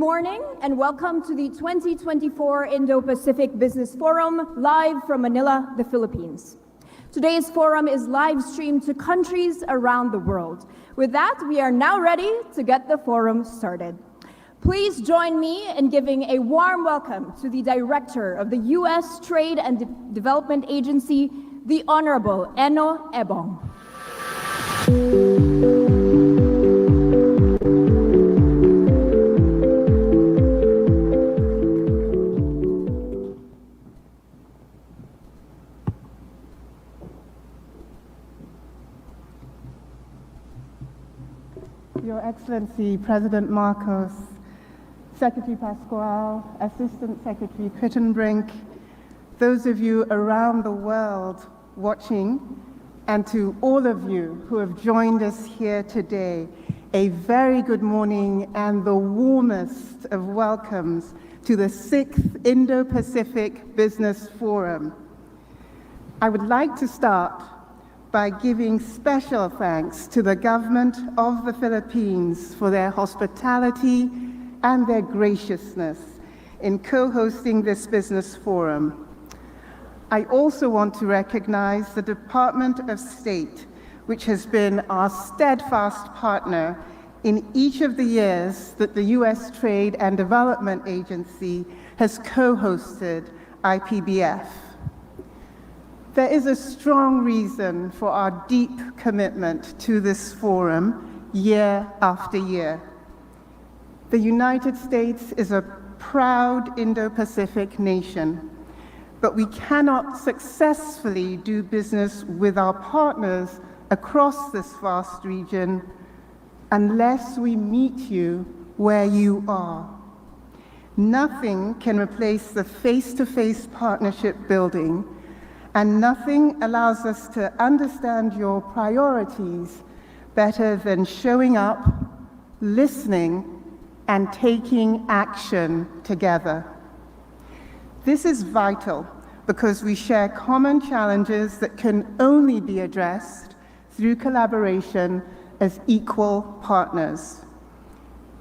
morning and welcome to the 2024 Indo-Pacific Business Forum, live from Manila, the Philippines. Today's forum is live streamed to countries around the world. With that, we are now ready to get the forum started. Please join me in giving a warm welcome to the Director of the U.S. Trade and Development Agency, the Honorable Eno Ebong. Your Excellency, President Marcos, Secretary Pascual, Assistant Secretary Crittenbrink, those of you around the world watching, and to all of you who have joined us here today, a very good morning and the warmest of welcomes to the 6th Indo-Pacific Business Forum. I would like to start by giving special thanks to the government of the Philippines for their hospitality and their graciousness in co-hosting this business forum. I also want to recognize the Department of State, which has been our steadfast partner in each of the years that the U.S. Trade and Development Agency has co-hosted IPBF. There is a strong reason for our deep commitment to this forum year after year. The United States is a proud Indo-Pacific nation, but we cannot successfully do business with our partners across this vast region unless we meet you where you are. Nothing can replace the face-to-face partnership building, and nothing allows us to understand your priorities better than showing up, listening, and taking action together. This is vital because we share common challenges that can only be addressed through collaboration as equal partners.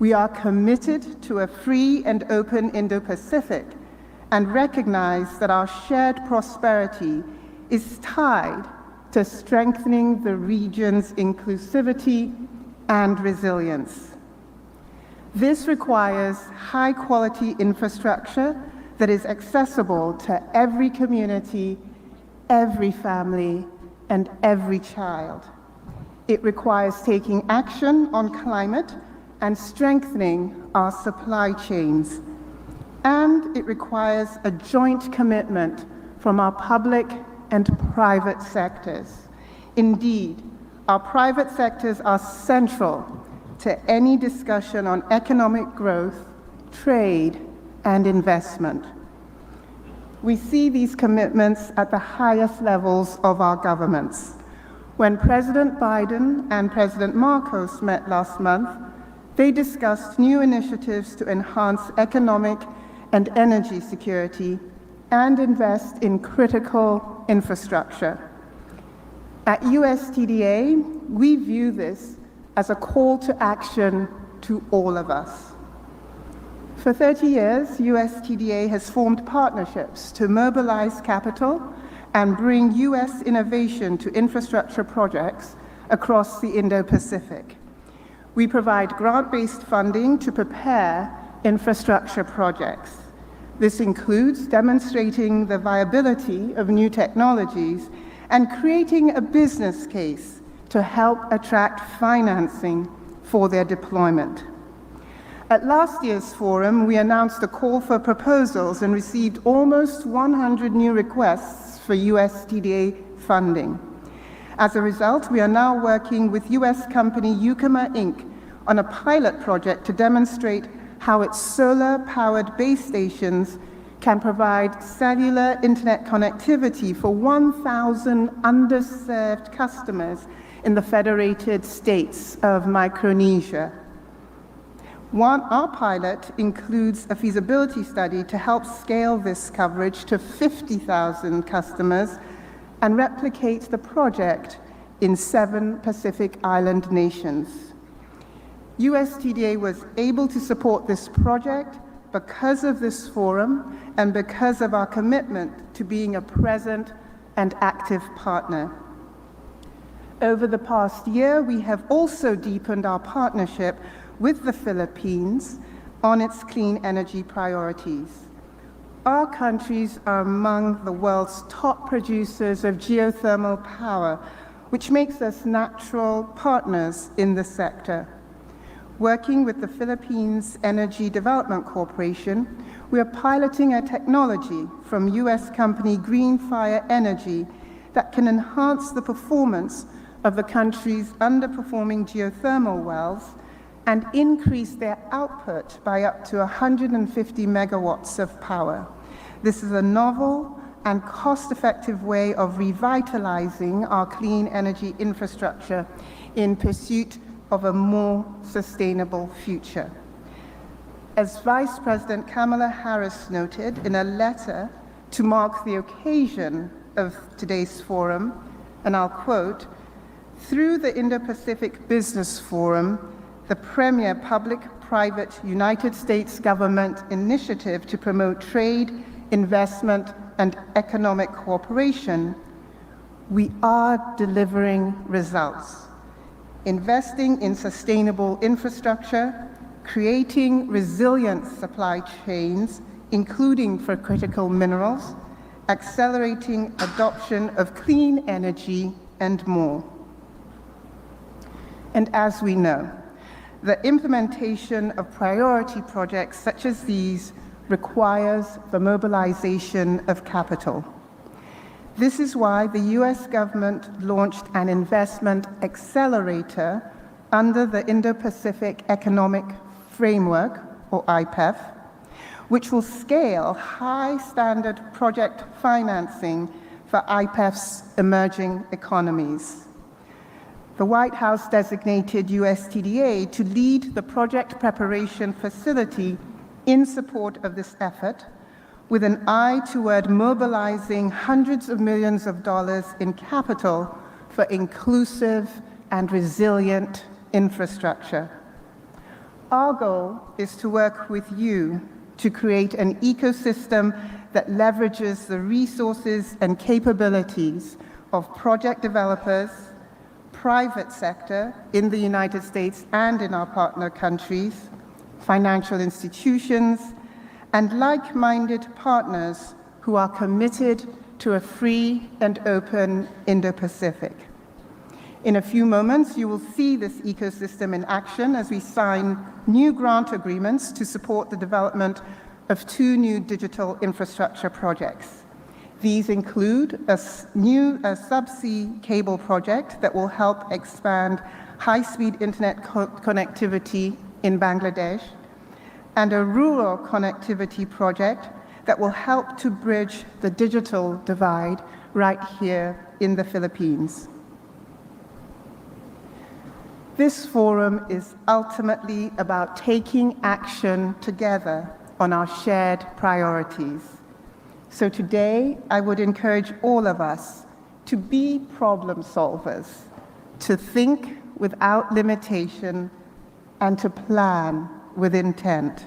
We are committed to a free and open Indo-Pacific and recognize that our shared prosperity is tied to strengthening the region's inclusivity and resilience. This requires high-quality infrastructure that is accessible to every community, every family, and every child. It requires taking action on climate and strengthening our supply chains. And it requires a joint commitment from our public and private sectors. Indeed, our private sectors are central to any discussion on economic growth, trade, and investment. We see these commitments at the highest levels of our governments. When President Biden and President Marcos met last month, they discussed new initiatives to enhance economic and energy security and invest in critical infrastructure. At USTDA, we view this as a call to action to all of us. For 30 years, USTDA has formed partnerships to mobilize capital and bring U.S. innovation to infrastructure projects across the Indo-Pacific. We provide grant-based funding to prepare infrastructure projects. This includes demonstrating the viability of new technologies and creating a business case to help attract financing for their deployment. At last year's forum, we announced a call for proposals and received almost 100 new requests for USTDA funding. As a result, we are now working with U.S. company Yucama Inc. on a pilot project to demonstrate how its solar-powered base stations can provide cellular internet connectivity for 1,000 underserved customers in the Federated States of Micronesia. Our pilot includes a feasibility study to help scale this coverage to 50,000 customers and replicate the project in 7 Pacific Island nations. USTDA was able to support this project because of this forum and because of our commitment to being a present and active partner. Over the past year, we have also deepened our partnership with the Philippines on its clean energy priorities. Our countries are among the world's top producers of geothermal power, which makes us natural partners in the sector. Working with the Philippines Energy Development Corporation, we are piloting a technology from US company Green Fire Energy that can enhance the performance of the country's underperforming geothermal wells and increase their output by up to 150 megawatts of power. This is a novel and cost-effective way of revitalizing our clean energy infrastructure in pursuit of a more sustainable future. As Vice President Kamala Harris noted in a letter to mark the occasion of today's forum, and I'll quote, "Through the Indo-Pacific Business Forum, the premier public-private United States government initiative to promote trade, investment, and economic cooperation, we are delivering results. Investing in sustainable infrastructure, creating resilient supply chains, including for critical minerals, accelerating adoption of clean energy, and more." And as we know, the implementation of priority projects such as these requires the mobilization of capital. This is why the US government launched an investment accelerator under the Indo-Pacific Economic Framework, or IPEF, which will scale high-standard project financing for IPEF's emerging economies. The White House designated USTDA to lead the project preparation facility in support of this effort, with an eye toward mobilizing hundreds of millions of dollars in capital for inclusive and resilient infrastructure. Our goal is to work with you to create an ecosystem that leverages the resources and capabilities of project developers, private sector in the United States and in our partner countries, financial institutions, and like-minded partners who are committed to a free and open Indo-Pacific. In a few moments, you will see this ecosystem in action as we sign new grant agreements to support the development of 2 new digital infrastructure projects. These include a subsea cable project that will help expand high-speed internet connectivity in Bangladesh, and a rural connectivity project that will help to bridge the digital divide right here in the Philippines. This forum is ultimately about taking action together on our shared priorities. So today, I would encourage all of us to be problem solvers, to think without limitation, and to plan with intent.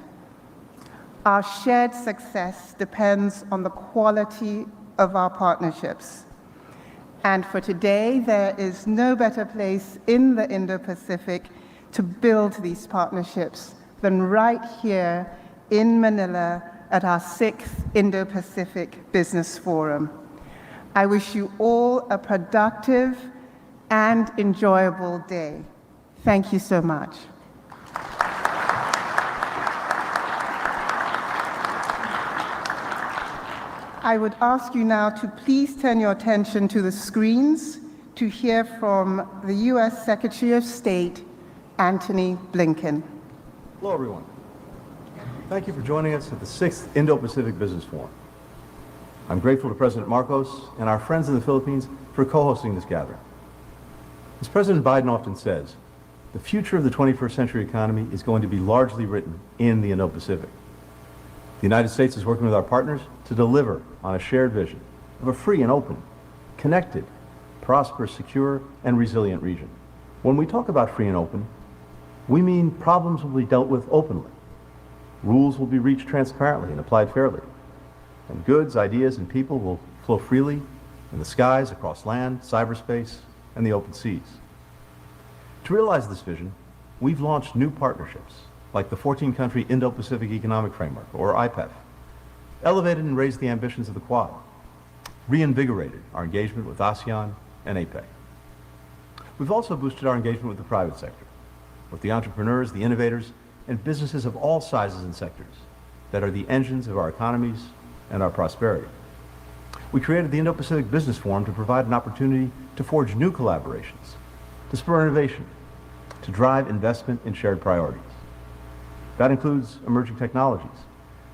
Our shared success depends on the quality of our partnerships. And for today, there is no better place in the Indo-Pacific to build these partnerships than right here in Manila at our 6th Indo-Pacific Business Forum. I wish you all a productive and enjoyable day. Thank you so much. I would ask you now to please turn your attention to the screens to hear from the US Secretary of State, Antony Blinken. Hello, everyone. Thank you for joining us at the 6th Indo-Pacific Business Forum. I'm grateful to President Marcos and our friends in the Philippines for co-hosting this gathering. As President Biden often says, the future of the 21st century economy is going to be largely written in the Indo-Pacific. The United States is working with our partners to deliver on a shared vision of a free and open, connected, prosperous, secure, and resilient region. When we talk about free and open, We mean problems will be dealt with openly. Rules will be reached transparently and applied fairly. And goods, ideas, and people will flow freely in the skies, across land, cyberspace, and the open seas. To realize this vision, we've launched new partnerships, like the 14-country Indo-Pacific Economic Framework, or IPEF, elevated and raised the ambitions of the Quad, reinvigorated our engagement with ASEAN and APEC. We've also boosted our engagement with the private sector, with the entrepreneurs, the innovators, and businesses of all sizes and sectors that are the engines of our economies and our prosperity. We created the Indo-Pacific Business Forum to provide an opportunity to forge new collaborations, to spur innovation, to drive investment in shared priorities. That includes emerging technologies,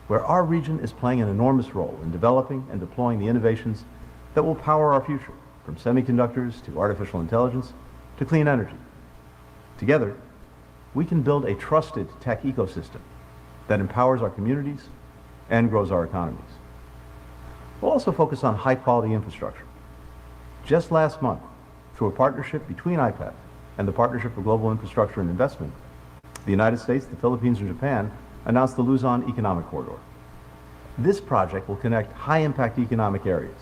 where our region is playing an enormous role in developing and deploying the innovations that will power our future, from semiconductors to artificial intelligence to clean energy. Together, we can build a trusted tech ecosystem that empowers our communities and grows our economies. We'll also focus on high-quality infrastructure. Just last month, through a partnership between IPEF and the Partnership for Global Infrastructure and Investment, the United States, the Philippines, and Japan announced the Luzon Economic Corridor. This project will connect high-impact economic areas,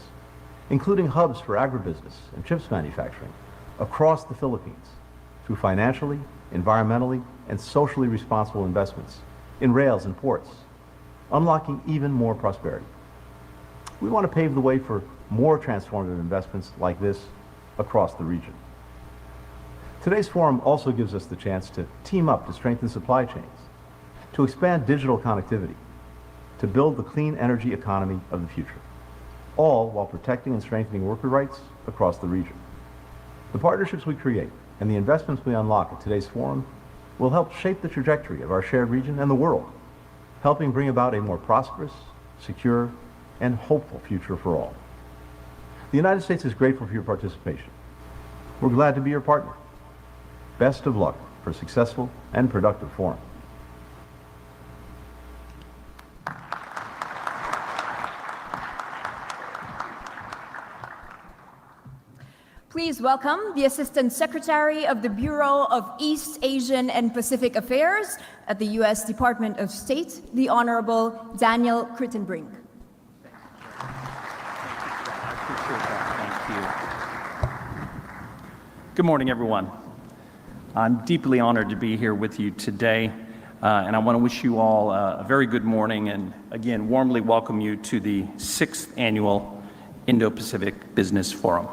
including hubs for agribusiness and chips manufacturing, across the Philippines through financially, environmentally, and socially responsible investments in rails and ports, unlocking even more prosperity. We want to pave the way for more transformative investments like this across the region. Today's forum also gives us the chance to team up to strengthen supply chains, to expand digital connectivity, to build the clean energy economy of the future, all while protecting and strengthening worker rights across the region. The partnerships we create and the investments we unlock at today's forum will help shape the trajectory of our shared region and the world, helping bring about a more prosperous, secure, and hopeful future for all. The United States is grateful for your participation. We're glad to be your partner. Best of luck for a successful and productive forum. Please welcome the Assistant Secretary of the Bureau of East Asian and Pacific Affairs at the U.S. Department of State, the Honorable Daniel Crittenbrink. Good morning, everyone. I'm deeply honored to be here with you today, and I want to wish you all a very good morning and, again, warmly welcome you to the 6th Annual Indo-Pacific Business Forum.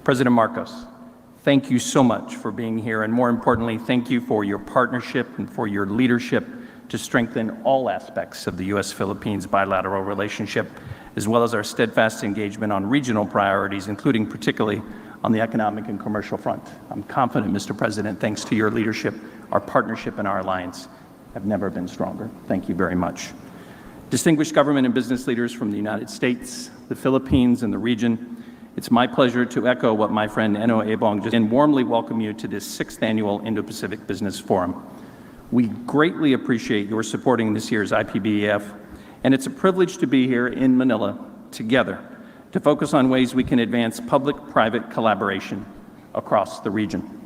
President Marcos, thank you so much for being here, and more importantly, thank you for your partnership and for your leadership to strengthen all aspects of the U.S.-Philippines bilateral relationship, as well as our steadfast engagement on regional priorities, including particularly on the economic and commercial front. I'm confident, Mr. President, thanks to your leadership, our partnership and our alliance have never been stronger. Thank you very much. Distinguished government and business leaders from the United States, the Philippines, and the region, it's my pleasure to echo what my friend Eno Ebong just and warmly welcome you to this 6th Annual Indo-Pacific Business Forum. We greatly appreciate your supporting this year's IPBEF, and it's a privilege to be here in Manila together to focus on ways we can advance public-private collaboration across the region.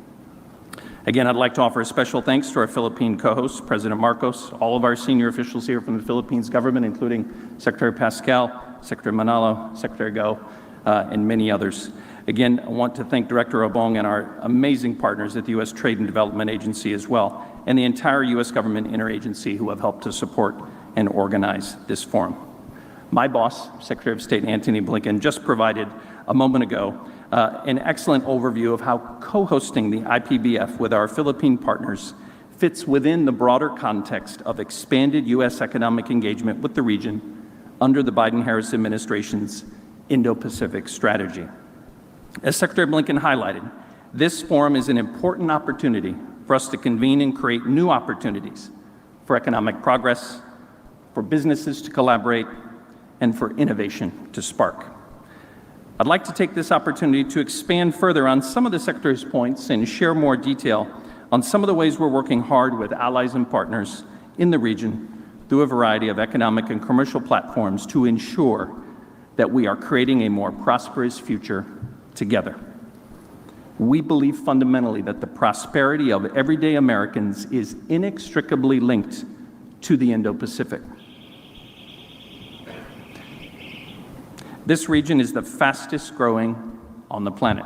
Again, I'd like to offer a special thanks to our Philippine co-host, President Marcos, all of our senior officials here from the Philippines government, including Secretary Pascal, Secretary Manalo, Secretary Go, and many others. Again, I want to thank Director Obong and our amazing partners at the U.S. Trade and Development Agency as well, and the entire U.S. government interagency who have helped to support and organize this forum. My boss, Secretary of State Antony Blinken, just provided a moment ago an excellent overview of how co-hosting the IPBF with our Philippine partners fits within the broader context of expanded U.S. economic engagement with the region under the Biden-Harris administration's Indo-Pacific strategy. As Secretary Blinken highlighted, this forum is an important opportunity for us to convene and create new opportunities for economic progress, for businesses to collaborate, and for innovation to spark. I'd like to take this opportunity to expand further on some of the Secretary's points and share more detail on some of the ways we're working hard with allies and partners in the region through a variety of economic and commercial platforms to ensure that we are creating a more prosperous future together. We believe fundamentally that the prosperity of everyday Americans is inextricably linked to the Indo-Pacific. This region is the fastest growing on the planet.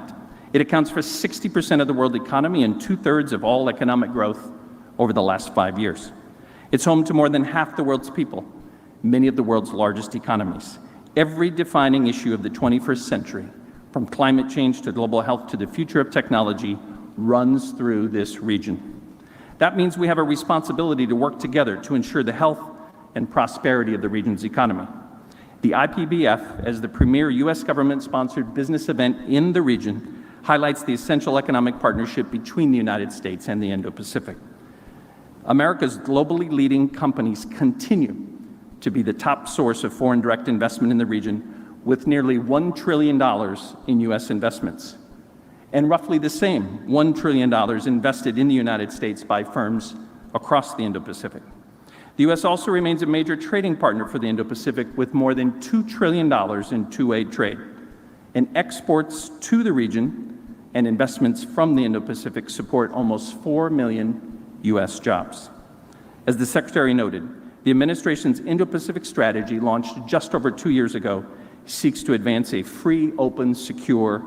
It accounts for 60% of the world economy and 2/3 of all economic growth over the last 5 years. It's home to more than half the world's people, many of the world's largest economies. Every defining issue of the 21st century, from climate change to global health to the future of technology, runs through this region. That means we have a responsibility to work together to ensure the health and prosperity of the region's economy. The IPBF, as the premier U.S. government-sponsored business event in the region, highlights the essential economic partnership between the United States and the Indo-Pacific. America's globally leading companies continue to be the top source of foreign direct investment in the region, with nearly $1 trillion in U.S. investments, and roughly the same $1 trillion invested in the United States by firms across the Indo-Pacific. The U.S. also remains a major trading partner for the Indo-Pacific, with more than $2 trillion in two-way trade, and exports to the region and investments from the Indo-Pacific support almost 4 million U.S. jobs. As the Secretary noted, the administration's Indo-Pacific strategy, launched just over 2 years ago, seeks to advance a free, open, secure,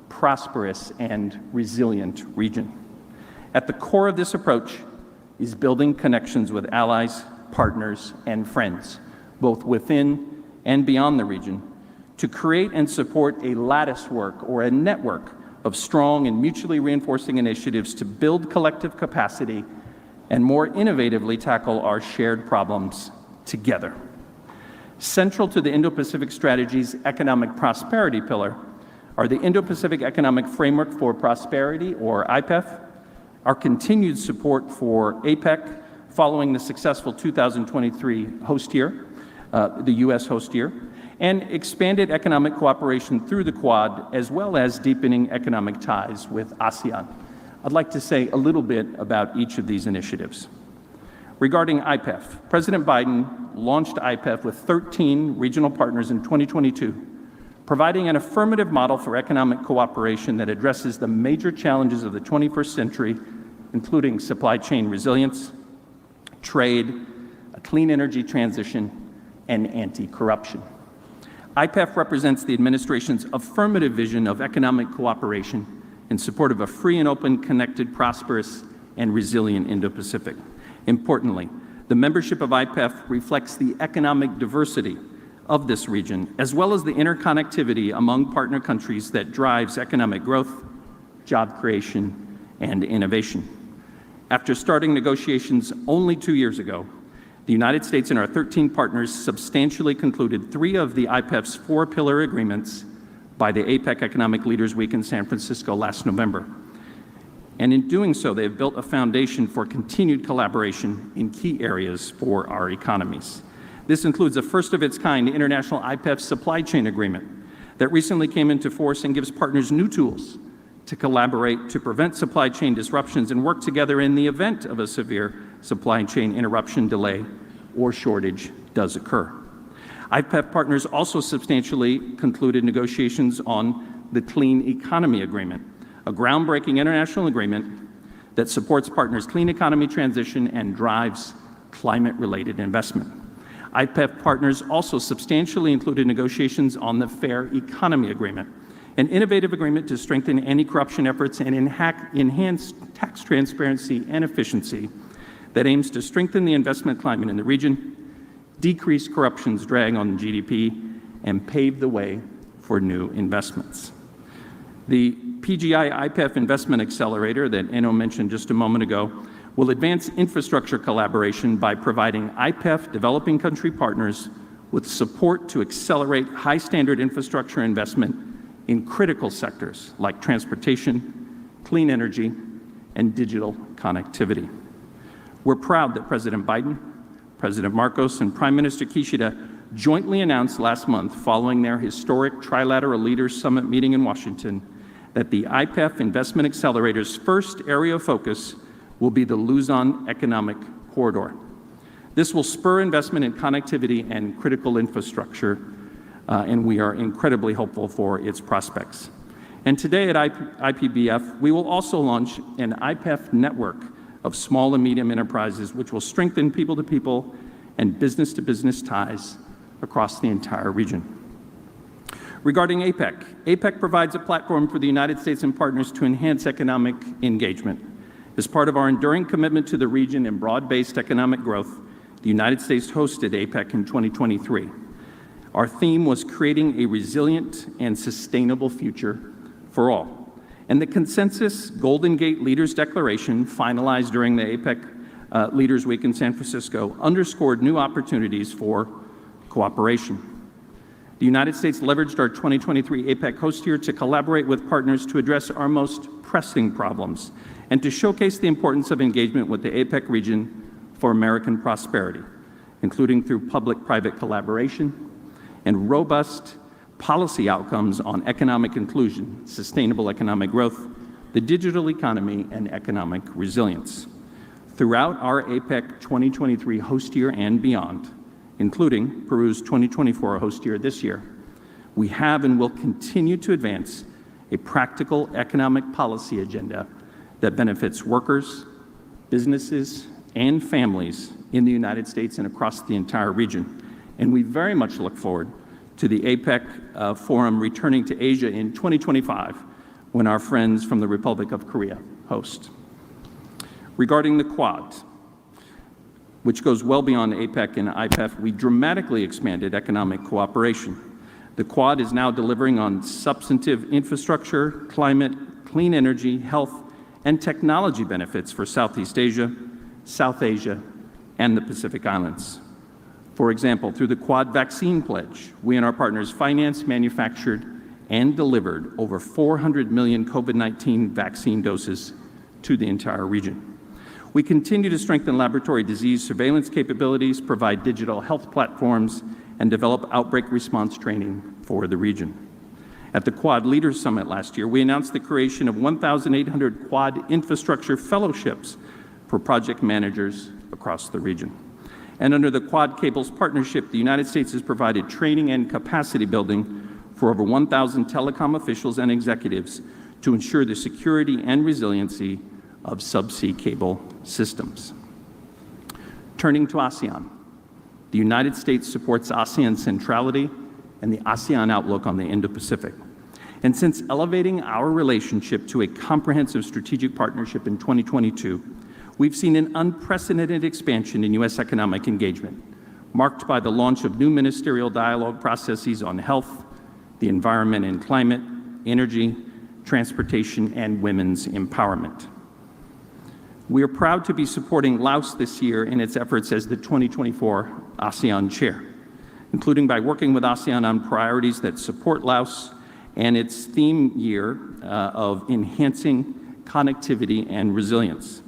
prosperous, and resilient region. At the core of this approach is building connections with allies, partners, and friends, both within and beyond the region, to create and support a lattice work or a network of strong and mutually reinforcing initiatives to build collective capacity and more innovatively tackle our shared problems together. Central to the Indo-Pacific Strategy's economic prosperity pillar are the Indo-Pacific Economic Framework for Prosperity, or IPEF, our continued support for APEC following the successful 2023 host year, the U.S. host year, and expanded economic cooperation through the Quad, as well as deepening economic ties with ASEAN. I'd like to say a little bit about each of these initiatives. Regarding IPEF, President Biden launched IPEF with 13 regional partners in 2022, providing an affirmative model for economic cooperation that addresses the major challenges of the 21st century, including supply chain resilience, trade, a clean energy transition, and anti-corruption. IPEF represents the administration's affirmative vision of economic cooperation in support of a free and open, connected, prosperous, and resilient Indo-Pacific. Importantly, the membership of IPEF reflects the economic diversity of this region, as well as the interconnectivity among partner countries that drives economic growth, job creation, and innovation. After starting negotiations only 2 years ago, the United States and our 13 partners substantially concluded 3 of the IPEF's 4-pillar agreements by the APEC Economic Leaders Week in San Francisco last November. And in doing so, they have built a foundation for continued collaboration in key areas for our economies. This includes a first-of-its-kind international IPEF supply chain agreement that recently came into force and gives partners new tools to collaborate to prevent supply chain disruptions and work together in the event of a severe supply chain interruption, delay, or shortage does occur. IPEF partners also substantially concluded negotiations on the Clean Economy Agreement, a groundbreaking international agreement that supports partners' clean economy transition and drives climate-related investment. IPEF partners also substantially included negotiations on the Fair Economy Agreement, an innovative agreement to strengthen anti-corruption efforts and enhance tax transparency and efficiency that aims to strengthen the investment climate in the region, decrease corruption's drag on GDP, and pave the way for new investments. The PGI IPEF Investment Accelerator that Eno mentioned just a moment ago will advance infrastructure collaboration by providing IPEF developing country partners with support to accelerate high-standard infrastructure investment in critical sectors like transportation, clean energy, and digital connectivity. We're proud that President Biden, President Marcos, and Prime Minister Kishida jointly announced last month, following their historic Trilateral Leaders Summit meeting in Washington, that the IPEF Investment Accelerator's first area of focus will be the Luzon Economic Corridor. This will spur investment in connectivity and critical infrastructure, and we are incredibly hopeful for its prospects. And today at IPBF, we will also launch an IPEF network of small and medium enterprises, which will strengthen people-to-people and business-to-business ties across the entire region. Regarding APEC, APEC provides a platform for the United States and partners to enhance economic engagement. As part of our enduring commitment to the region and broad-based economic growth, the United States hosted APEC in 2023. Our theme was creating a resilient and sustainable future for all. And the consensus Golden Gate Leaders Declaration, finalized during the APEC Leaders Week in San Francisco, underscored new opportunities for cooperation. The United States leveraged our 2023 APEC host year to collaborate with partners to address our most pressing problems and to showcase the importance of engagement with the APEC region for American prosperity, including through public-private collaboration and robust policy outcomes on economic inclusion, sustainable economic growth, the digital economy, and economic resilience. Throughout our APEC 2023 host year and beyond, including Peru's 2024 host year this year, we have and will continue to advance a practical economic policy agenda that benefits workers, businesses, and families in the United States and across the entire region. And we very much look forward to the APEC Forum returning to Asia in 2025 when our friends from the Republic of Korea host. Regarding the Quad, which goes well beyond APEC and IPEF, we dramatically expanded economic cooperation. The Quad is now delivering on substantive infrastructure, climate, clean energy, health, and technology benefits for Southeast Asia, South Asia, and the Pacific Islands. For example, through the Quad Vaccine Pledge, we and our partners financed, manufactured, and delivered over 400 million COVID-19 vaccine doses to the entire region. We continue to strengthen laboratory disease surveillance capabilities, provide digital health platforms, and develop outbreak response training for the region. At the Quad Leaders Summit last year, we announced the creation of 1,800 Quad Infrastructure Fellowships for project managers across the region. And under the Quad Cables Partnership, the United States has provided training and capacity building for over 1,000 telecom officials and executives to ensure the security and resiliency of subsea cable systems. Turning to ASEAN, the United States supports ASEAN centrality and the ASEAN outlook on the Indo-Pacific. And since elevating our relationship to a comprehensive strategic partnership in 2022, we've seen an unprecedented expansion in U.S. economic engagement, marked by the launch of new ministerial dialogue processes on health, the environment and climate, energy, transportation, and women's empowerment. We are proud to be supporting Laos this year in its efforts as the 2024 ASEAN Chair, including by working with ASEAN on priorities that support Laos and its theme year of enhancing connectivity and resilience.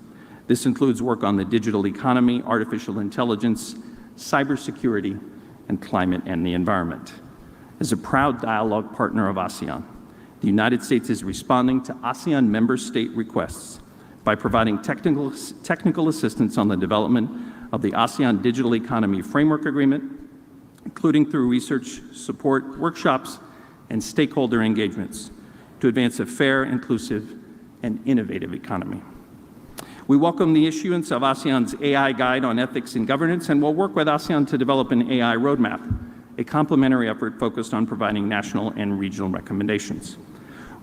This includes work on the digital economy, artificial intelligence, cybersecurity, and climate and the environment. As a proud dialogue partner of ASEAN, the United States is responding to ASEAN member state requests by providing technical assistance on the development of the ASEAN Digital Economy Framework Agreement, including through research support, workshops, and stakeholder engagements to advance a fair, inclusive, and innovative economy. We welcome the issuance of ASEAN's AI Guide on Ethics and Governance, and will work with ASEAN to develop an AI roadmap, a complementary effort focused on providing national and regional recommendations.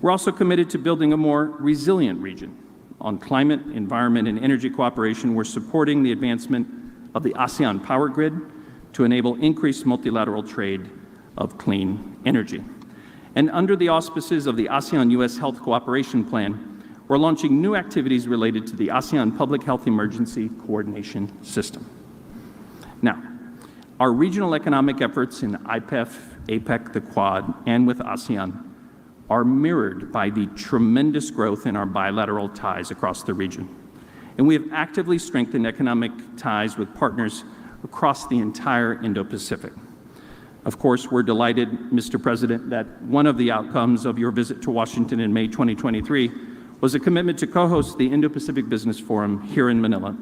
We're also committed to building a more resilient region. On climate, environment, and energy cooperation, we're supporting the advancement of the ASEAN Power Grid to enable increased multilateral trade of clean energy. And under the auspices of the ASEAN-US Health Cooperation Plan, we're launching new activities related to the ASEAN Public Health Emergency Coordination System. Now, our regional economic efforts in IPEF, APEC, the Quad, and with ASEAN are mirrored by the tremendous growth in our bilateral ties across the region. And we have actively strengthened economic ties with partners across the entire Indo-Pacific. Of course, we're delighted, Mr. President, that one of the outcomes of your visit to Washington in May 2023 was a commitment to co-host the Indo-Pacific Business Forum here in Manila,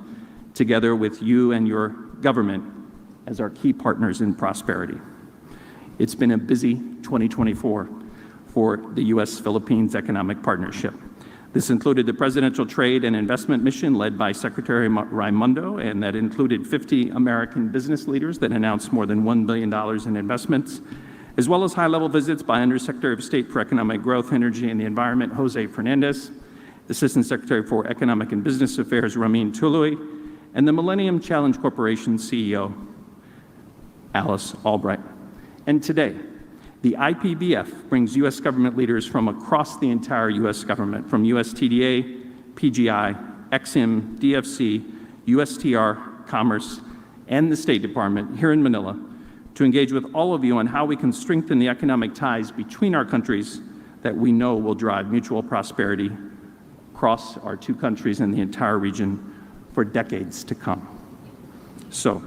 together with you and your government as our key partners in prosperity. It's been a busy 2024, for the U.S.-Philippines Economic Partnership. This included the Presidential Trade and Investment Mission led by Secretary Raimundo, and that included 50 American business leaders that announced more than $1 billion in investments, as well as high-level visits by Undersecretary of State for Economic Growth, Energy, and the Environment, Jose Fernandez, Assistant Secretary for Economic and Business Affairs, Ramin Tuloy, and the Millennium Challenge Corporation CEO, Alice Albright. And today, the IPBF brings U.S. government leaders from across the entire U.S. government, from USTDA, PGI, EXIM, DFC, USTR, Commerce, and the State Department here in Manila to engage with all of you on how we can strengthen the economic ties between our countries that we know will drive mutual prosperity across our two countries and the entire region for decades to come. So,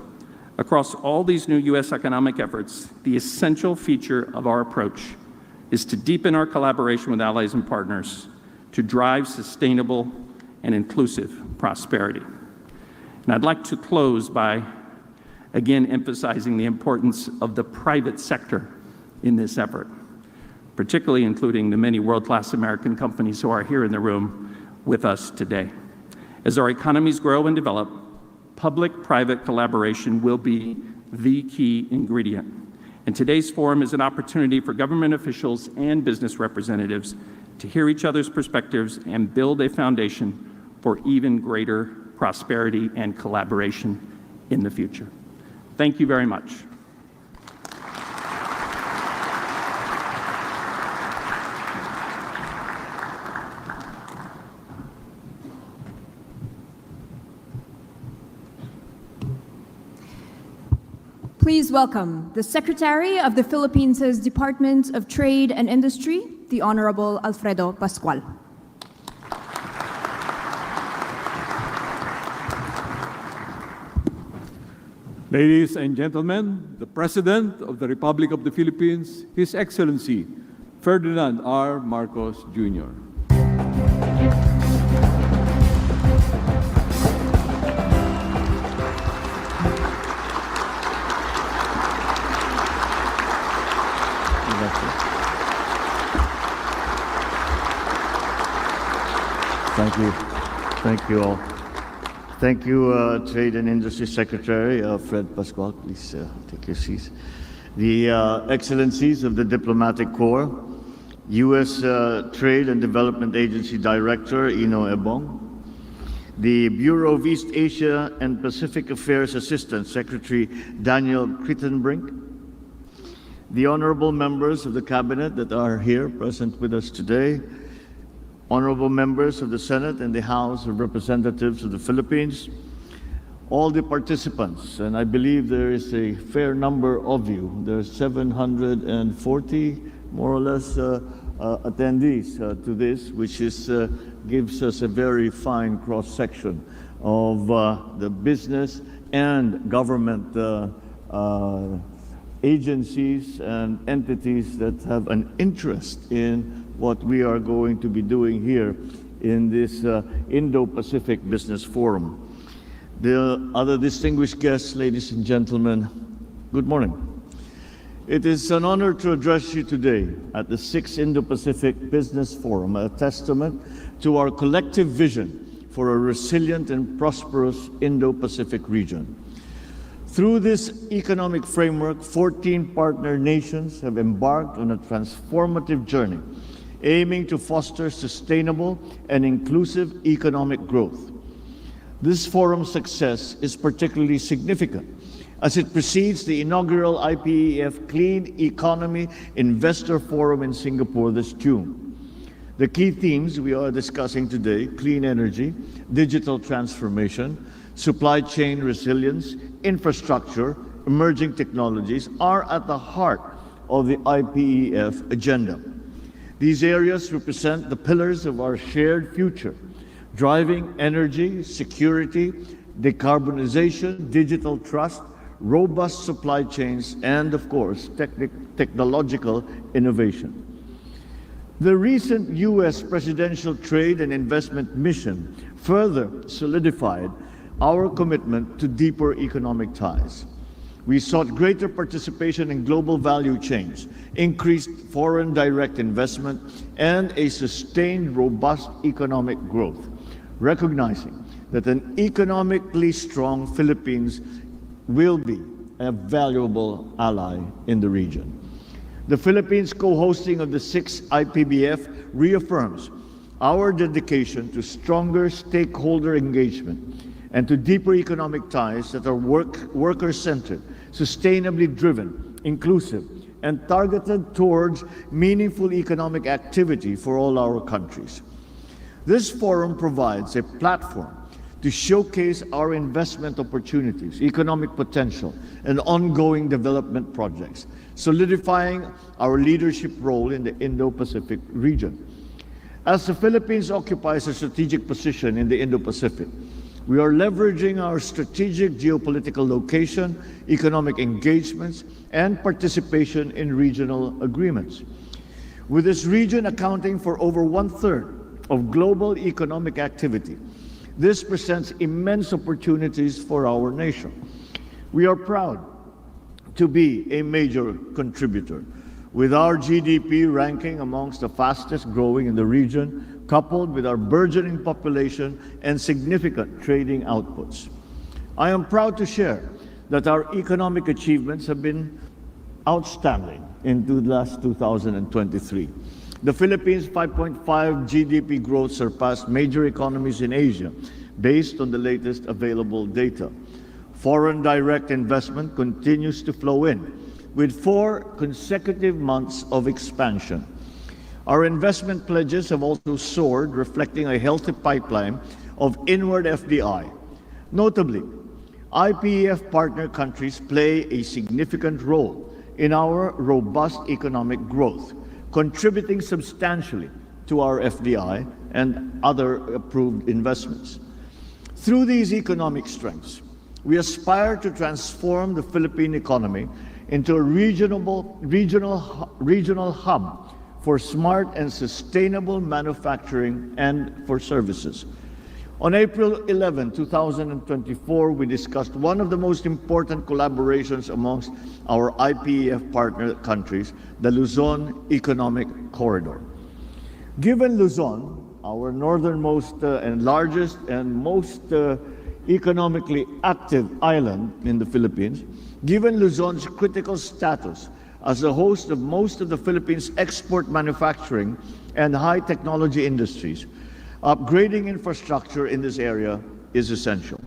across all these new U.S. economic efforts, the essential feature of our approach is to deepen our collaboration with allies and partners to drive sustainable and inclusive prosperity. And I'd like to close by again emphasizing the importance of the private sector in this effort, particularly including the many world-class American companies who are here in the room with us today. As our economies grow and develop, public-private collaboration will be the key ingredient. And today's forum is an opportunity for government officials and business representatives to hear each other's perspectives and build a foundation for even greater prosperity and collaboration in the future. Thank you very much. Please welcome the Secretary of the Philippines' Department of Trade and Industry, the Honorable Alfredo Pascual. Ladies and gentlemen, the President of the Republic of the Philippines, His Excellency Ferdinand R. Marcos, Jr. Thank you. Thank you all. Thank you, Trade and Industry Secretary Fred Pascual. Please take your seats. The Excellencies of the Diplomatic Corps, U.S. Trade and Development Agency Director Ino Ebong, the Bureau of East Asia and Pacific Affairs Assistant Secretary Daniel Crittenbrink, the honorable members of the Cabinet that are here present with us today, honorable members of the Senate and the House of Representatives of the Philippines, all the participants, and I believe there is a fair number of you. There's 740, more or less, attendees to this, which is, gives us a very fine cross-section of the business and government agencies and entities that have an interest in what we are going to be doing here in this Indo-Pacific Business Forum. The other distinguished guests, ladies and gentlemen, good morning. It is an honor to address you today at the 6th Indo-Pacific Business Forum, a testament to our collective vision for a resilient and prosperous Indo-Pacific region. Through this economic framework, 14 partner nations have embarked on a transformative journey, aiming to foster sustainable and inclusive economic growth. This forum's success is particularly significant as it precedes the inaugural IPEF Clean Economy Investor Forum in Singapore this June. The key themes we are discussing today, clean energy, digital transformation, supply chain resilience, infrastructure, emerging technologies, are at the heart of the IPEF agenda. These areas represent the pillars of our shared future, driving energy, security, decarbonization, digital trust, robust supply chains, and of course, technological innovation. The recent U.S. Presidential Trade and Investment Mission further solidified our commitment to deeper economic ties. We sought greater participation in global value chains, increased foreign direct investment, and a sustained robust economic growth, recognizing that an economically strong Philippines will be a valuable ally in the region. The Philippines co-hosting of the 6th IPBF reaffirms our dedication to stronger stakeholder engagement and to deeper economic ties that are worker-centered, sustainably driven, inclusive, and targeted towards meaningful economic activity for all our countries. This forum provides a platform to showcase our investment opportunities, economic potential, and ongoing development projects, solidifying our leadership role in the Indo-Pacific region. As the Philippines occupies a strategic position in the Indo-Pacific, we are leveraging our strategic geopolitical location, economic engagements, and participation in regional agreements. With this region accounting for over 1/3 of global economic activity, this presents immense opportunities for our nation. We are proud to be a major contributor, with our GDP ranking amongst the fastest growing in the region, coupled with our burgeoning population and significant trading outputs. I am proud to share that our economic achievements have been outstanding in the last 2023. The Philippines' 5.5 GDP growth surpassed major economies in Asia based on the latest available data. Foreign direct investment continues to flow in, with 4 consecutive months of expansion. Our investment pledges have also soared, reflecting a healthy pipeline of inward FDI. Notably, IPEF partner countries play a significant role in our robust economic growth, contributing substantially to our FDI and other approved investments. Through these economic strengths, we aspire to transform the Philippine economy into a regional hub for smart and sustainable manufacturing and for services. On April 11, 2024, we discussed one of the most important collaborations amongst our IPEF partner countries, the Luzon Economic Corridor. Given Luzon, our northernmost and largest and most economically active island in the Philippines, given Luzon's critical status as the host of most of the Philippines' export manufacturing and high technology industries, upgrading infrastructure in this area is essential.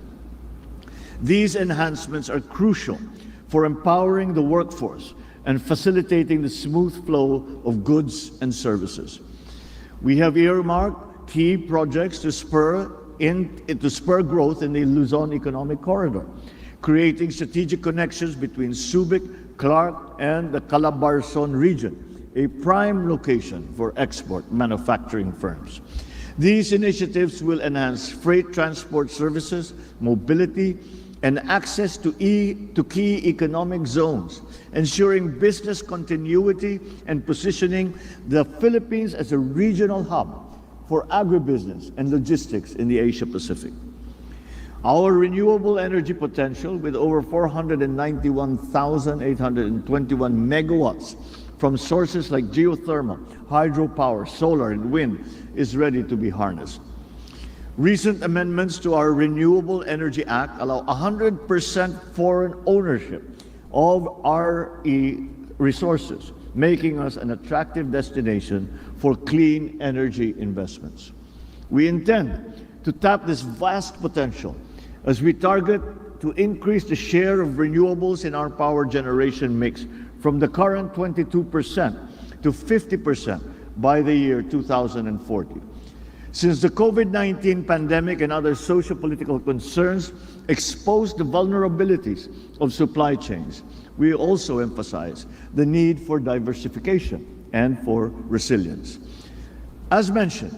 These enhancements are crucial for empowering the workforce and facilitating the smooth flow of goods and services. We have earmarked key projects to spur growth in the Luzon Economic Corridor, creating strategic connections between Subic, Clark, and the Calabarzon region, a prime location for export manufacturing firms. These initiatives will enhance freight transport services, mobility, and access to key economic zones, ensuring business continuity and positioning the Philippines as a regional hub for agribusiness and logistics in the Asia-Pacific. Our renewable energy potential, with over 491,821 megawatts from sources like geothermal, hydropower, solar, and wind, is ready to be harnessed. Recent amendments to our Renewable Energy Act allow 100% foreign ownership of our resources, making us an attractive destination for clean energy investments. We intend to tap this vast potential as we target to increase the share of renewables in our power generation mix from the current 22% to 50% by the year 2040. Since the COVID-19 pandemic and other socio-political concerns exposed the vulnerabilities of supply chains, we also emphasize the need for diversification and for resilience. As mentioned,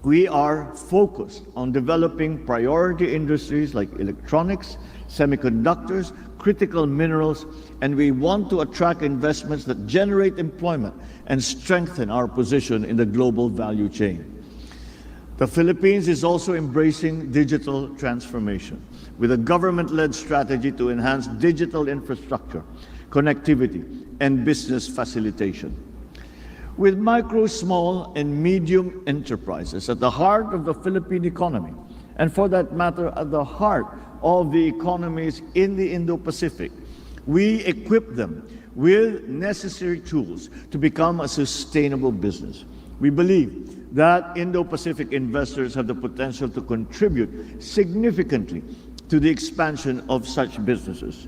we are focused on developing priority industries like electronics, semiconductors, critical minerals, and we want to attract investments that generate employment and strengthen our position in the global value chain. The Philippines is also embracing digital transformation with a government-led strategy to enhance digital infrastructure, connectivity, and business facilitation. With micro, small, and medium enterprises at the heart of the Philippine economy, and for that matter, at the heart of the economies in the Indo-Pacific, we equip them with necessary tools to become a sustainable business. We believe that Indo-Pacific investors have the potential to contribute significantly to the expansion of such businesses.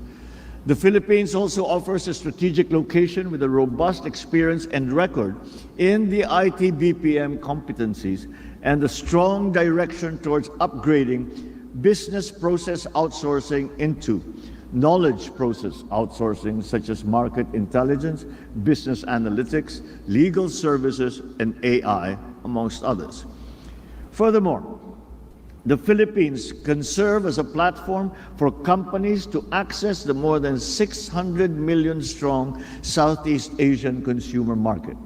The Philippines also offers a strategic location with a robust experience and record in the IT BPM competencies and a strong direction towards upgrading business process outsourcing into knowledge process outsourcing, such as market intelligence, business analytics, legal services, and AI, amongst others. Furthermore, the Philippines can serve as a platform for companies to access the more than 600 million strong Southeast Asian consumer market.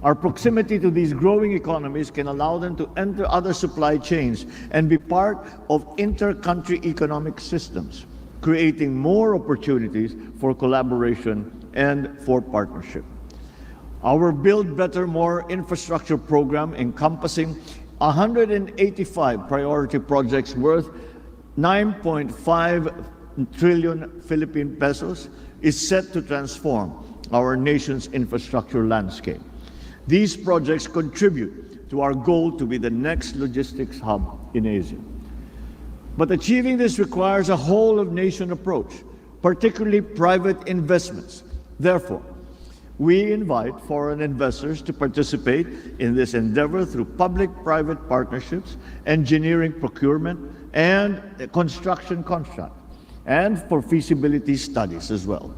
Our proximity to these growing economies can allow them to enter other supply chains and be part of inter-country economic systems, creating more opportunities for collaboration and for partnership. Our Build Better More infrastructure program, encompassing 185 priority projects worth 9.5 trillion Philippine pesos, is set to transform our nation's infrastructure landscape. These projects contribute to our goal to be the next logistics hub in Asia. But achieving this requires a whole-of-nation approach, particularly private investments. Therefore, we invite foreign investors to participate in this endeavor through public-private partnerships, engineering procurement, and construction contract, and for feasibility studies as well.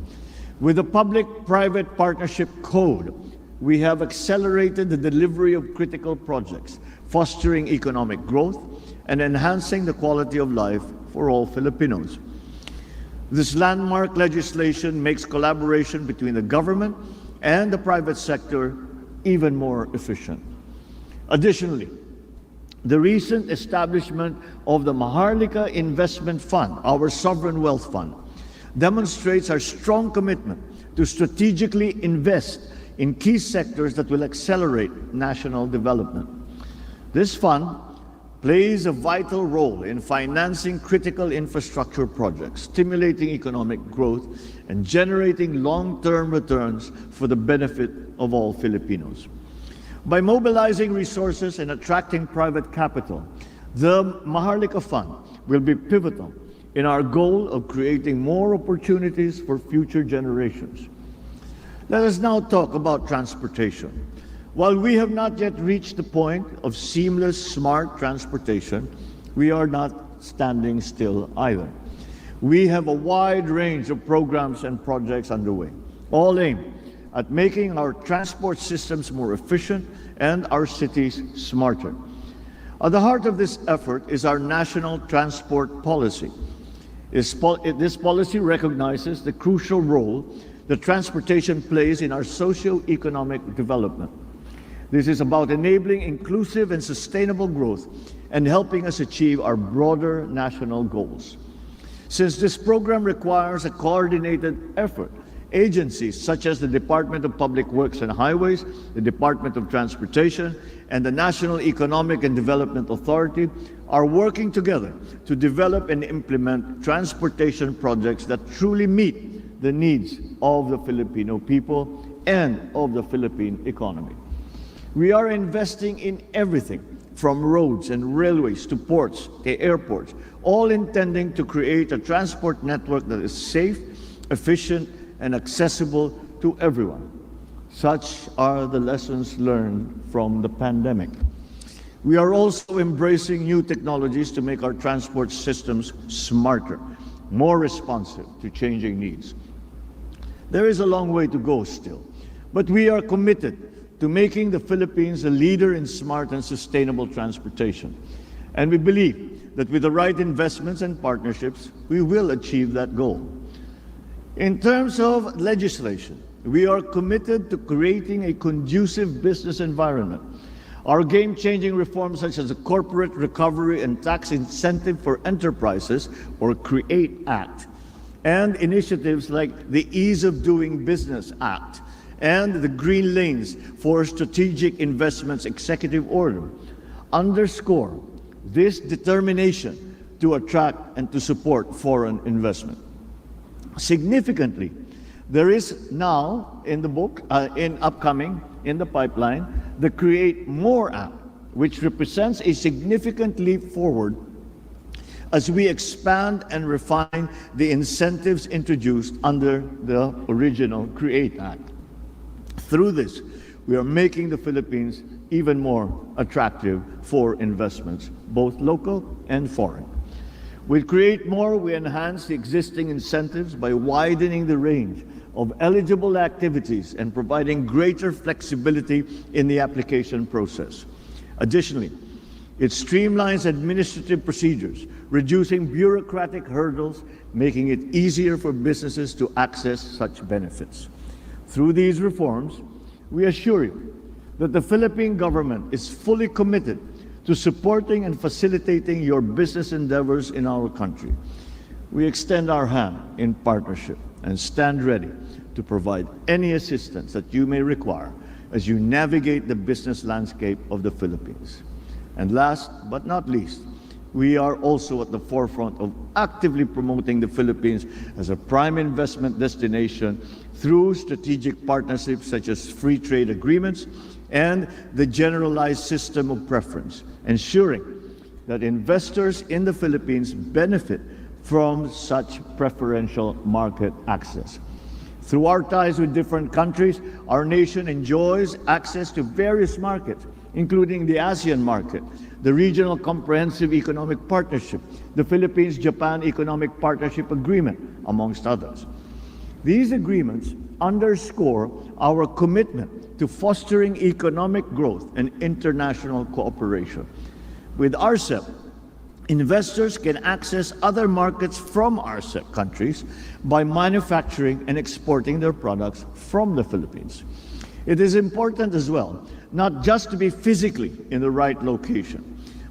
With the Public-Private Partnership Code, we have accelerated the delivery of critical projects, fostering economic growth and enhancing the quality of life for all Filipinos. This landmark legislation makes collaboration between the government and the private sector even more efficient. Additionally, the recent establishment of the Maharlika Investment Fund, our sovereign wealth fund, demonstrates our strong commitment to strategically invest in key sectors that will accelerate national development. This fund plays a vital role in financing critical infrastructure projects, stimulating economic growth, and generating long-term returns for the benefit of all Filipinos. By mobilizing resources and attracting private capital, the Maharlika Fund will be pivotal in our goal of creating more opportunities for future generations. Let us now talk about transportation. While we have not yet reached the point of seamless, smart transportation, we are not standing still either. We have a wide range of programs and projects underway, all aimed at making our transport systems more efficient and our cities smarter. At the heart of this effort is our national transport policy. This policy recognizes the crucial role that transportation plays in our socio-economic development. This is about enabling inclusive and sustainable growth and helping us achieve our broader national goals. Since this program requires a coordinated effort, agencies such as the Department of Public Works and Highways, the Department of Transportation, and the National Economic and Development Authority are working together to develop and implement transportation projects that truly meet the needs of the Filipino people and of the Philippine economy. We are investing in everything from roads and railways to ports, to airports, all intending to create a transport network that is safe, efficient, and accessible to everyone. Such are the lessons learned from the pandemic. We are also embracing new technologies to make our transport systems smarter, more responsive to changing needs. There is a long way to go still, but we are committed to making the Philippines a leader in smart and sustainable transportation. And we believe that with the right investments and partnerships, we will achieve that goal. In terms of legislation, we are committed to creating a conducive business environment. Our game-changing reforms such as the Corporate Recovery and Tax Incentive for Enterprises, or CREATE Act, and initiatives like the Ease of Doing Business Act and the Green Lanes for Strategic Investments Executive Order underscore this determination to attract and to support foreign investment. Significantly, there is now in the book, in the pipeline, the Create More Act, which represents a significant leap forward as we expand and refine the incentives introduced under the original Create Act. Through this, we are making the Philippines even more attractive for investments, both local and foreign. With Create More, we enhance the existing incentives by widening the range of eligible activities and providing greater flexibility in the application process. Additionally, it streamlines administrative procedures, reducing bureaucratic hurdles, making it easier for businesses to access such benefits. Through these reforms, we assure you that the Philippine government is fully committed to supporting and facilitating your business endeavors in our country. We extend our hand in partnership and stand ready to provide any assistance that you may require as you navigate the business landscape of the Philippines. And last but not least, we are also at the forefront of actively promoting the Philippines as a prime investment destination through strategic partnerships such as free trade agreements and the generalized system of preference, ensuring that investors in the Philippines benefit from such preferential market access. Through our ties with different countries, our nation enjoys access to various markets, including the ASEAN market, the Regional Comprehensive Economic Partnership, the Philippines-Japan Economic Partnership Agreement, amongst others. These agreements underscore our commitment to fostering economic growth and international cooperation. With RCEP, investors can access other markets from RCEP countries by manufacturing and exporting their products from the Philippines. It is important as well, not just to be physically in the right location,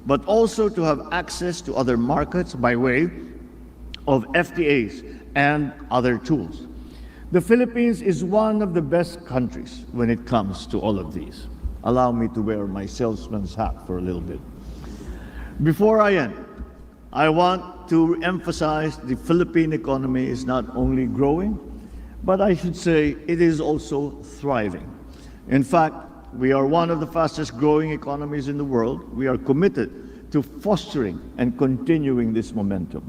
but also to have access to other markets by way of FTAs and other tools. The Philippines is one of the best countries when it comes to all of these. Allow me to wear my salesman's hat for a little bit. Before I end, I want to emphasize the Philippine economy is not only growing, but I should say it is also thriving. In fact, we are one of the fastest growing economies in the world. We are committed to fostering and continuing this momentum.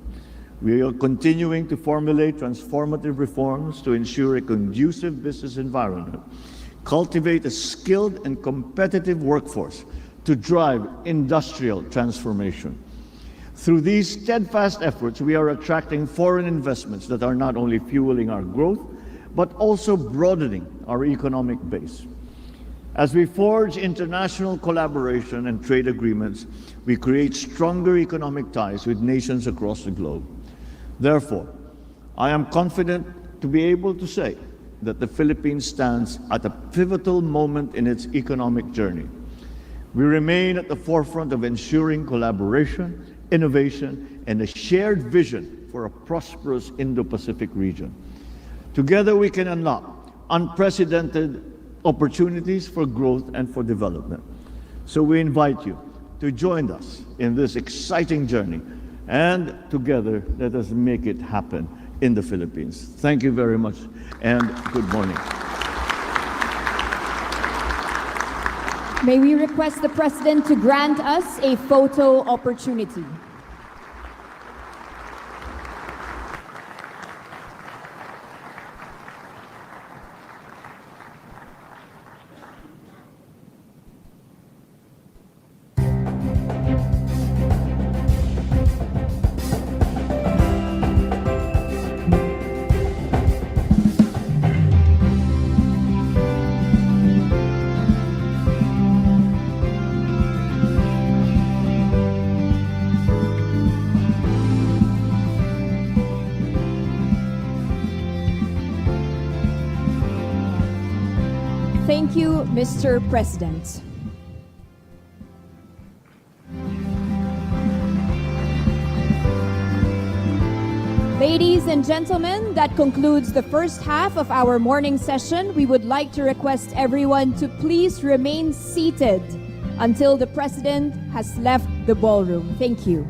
We are continuing to formulate transformative reforms to ensure a conducive business environment, cultivate a skilled and competitive workforce to drive industrial transformation. Through these steadfast efforts, we are attracting foreign investments that are not only fueling our growth, but also broadening our economic base. As we forge international collaboration and trade agreements, we create stronger economic ties with nations across the globe. Therefore, I am confident to be able to say that the Philippines stands at a pivotal moment in its economic journey. We remain at the forefront of ensuring collaboration, innovation, and a shared vision for a prosperous Indo-Pacific region. Together we can unlock unprecedented opportunities for growth and for development. So we invite you to join us in this exciting journey, and together let us make it happen in the Philippines. Thank you very much, and good morning. May we request the President to grant us a photo opportunity. Thank you, Mr. President. Ladies and gentlemen, that concludes the first half of our morning session. We would like to request everyone to please remain seated until the President has left the ballroom. Thank you.